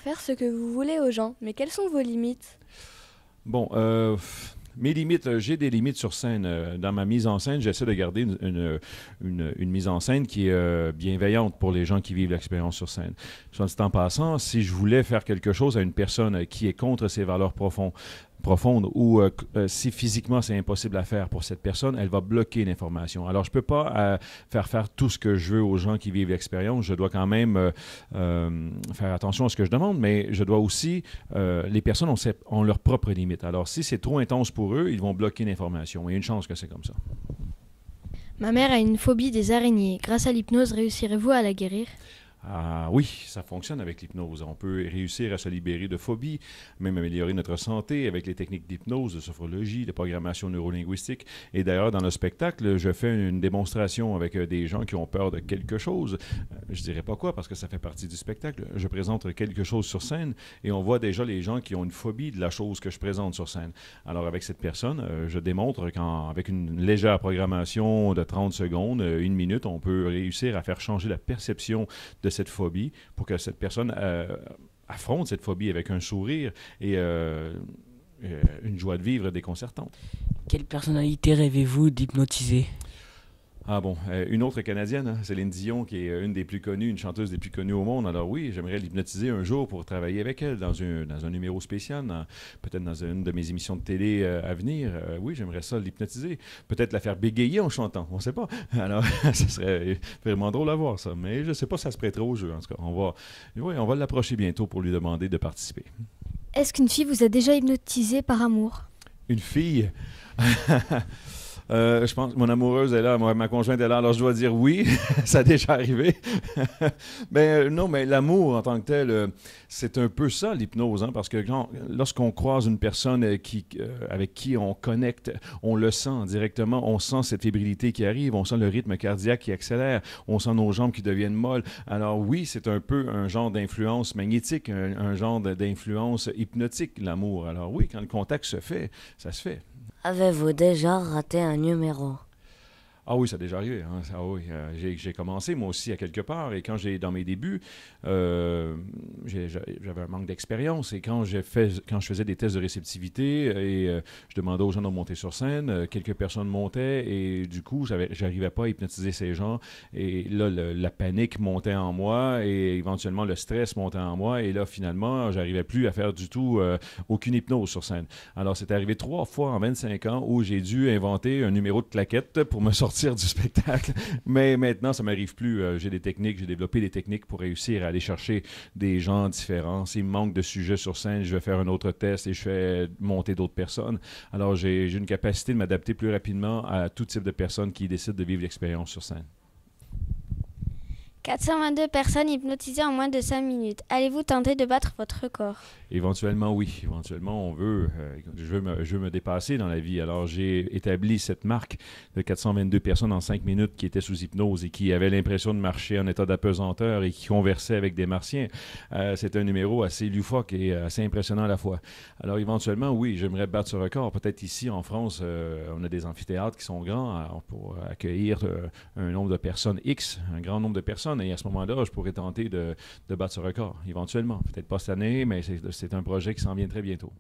faire ce que vous voulez aux gens, mais quelles sont vos limites? Bon, mes limites, j'ai des limites sur scène. Dans ma mise en scène, j'essaie de garder une mise en scène qui est bienveillante pour les gens qui vivent l'expérience sur scène. Soit dit en passant, si je voulais faire quelque chose à une personne qui est contre ses valeurs profondes ou si physiquement c'est impossible à faire pour cette personne, elle va bloquer l'information. Alors, je ne peux pas faire tout ce que je veux aux gens qui vivent l'expérience. Je dois quand même faire attention à ce que je demande, mais je dois aussi... les personnes ont leurs propres limites. Alors, si c'est trop intense pour eux, ils vont bloquer l'information. Il y a une chance que c'est comme ça. Ma mère a une phobie des araignées. Grâce à l'hypnose, réussirez-vous à la guérir? Ah, oui, ça fonctionne avec l'hypnose. On peut réussir à se libérer de phobies, même améliorer notre santé avec les techniques d'hypnose, de sophrologie, de programmation neurolinguistique. Et d'ailleurs, dans le spectacle, je fais une démonstration avec des gens qui ont peur de quelque chose. Je dirais pas quoi parce que ça fait partie du spectacle. Je présente quelque chose sur scène et on voit déjà les gens qui ont une phobie de la chose que je présente sur scène. Alors, avec cette personne, je démontre qu'avec une légère programmation de 30 secondes, une minute, on peut réussir à faire changer la perception de cette phobie pour que cette personne affronte cette phobie avec un sourire et une joie de vivre déconcertante. Quelle personnalité rêvez-vous d'hypnotiser? Ah bon, une autre Canadienne, hein, Céline Dion, qui est une des plus connues, une chanteuse des plus connues au monde. Alors oui, j'aimerais l'hypnotiser un jour pour travailler avec elle dans un numéro spécial, peut-être dans une de mes émissions de télé à venir. Oui, j'aimerais ça l'hypnotiser. Peut-être la faire bégayer en chantant, on ne sait pas. Alors, ce serait vraiment drôle à voir ça. Mais je ne sais pas si ça se prêterait au jeu. En tout cas, on va l'approcher bientôt pour lui demander de participer. Est-ce qu'une fille vous a déjà hypnotisé par amour? Une fille? Je pense que mon amoureuse est là, ma conjointe est là, alors je dois dire oui, ça a déjà arrivé. Mais non, mais l'amour en tant que tel, c'est un peu ça l'hypnose, hein, parce que lorsqu'on croise une personne avec qui on connecte, on le sent directement, on sent cette fébrilité qui arrive, on sent le rythme cardiaque qui accélère, on sent nos jambes qui deviennent molles. Alors oui, c'est un peu un genre d'influence magnétique, un genre d'influence hypnotique, l'amour. Alors oui, quand le contact se fait, ça se fait. Avez-vous déjà raté un numéro? Ah oui, ça a déjà arrivé. Hein. Ah oui, j'ai commencé moi aussi à quelque part et quand dans mes débuts, j'avais un manque d'expérience et quand je faisais des tests de réceptivité et je demandais aux gens de monter sur scène, quelques personnes montaient et du coup, j'arrivais pas à hypnotiser ces gens et là, la panique montait en moi et éventuellement le stress montait en moi et là, finalement, j'arrivais plus à faire du tout aucune hypnose sur scène. Alors, c'est arrivé 3 fois en 25 ans où j'ai dû inventer un numéro de claquette pour me sortir du spectacle, mais maintenant ça m'arrive plus. J'ai développé des techniques pour réussir à aller chercher des gens différents. S'il me manque de sujets sur scène, je vais faire un autre test et je fais monter d'autres personnes. Alors j'ai une capacité de m'adapter plus rapidement à tout type de personnes qui décident de vivre l'expérience sur scène. 422 personnes hypnotisées en moins de 5 minutes. Allez-vous tenter de battre votre record? Éventuellement, oui. Éventuellement, je veux me dépasser dans la vie. Alors, j'ai établi cette marque de 422 personnes en 5 minutes qui étaient sous hypnose et qui avaient l'impression de marcher en état d'apesanteur et qui conversaient avec des martiens. C'est un numéro assez loufoque et assez impressionnant à la fois. Alors, éventuellement, oui, j'aimerais battre ce record. Peut-être ici, en France, on a des amphithéâtres qui sont grands pour accueillir un nombre de personnes X, un grand nombre de personnes. Et à ce moment-là, je pourrais tenter de battre ce record, éventuellement. Peut-être pas cette année, mais c'est un projet qui s'en vient très bientôt.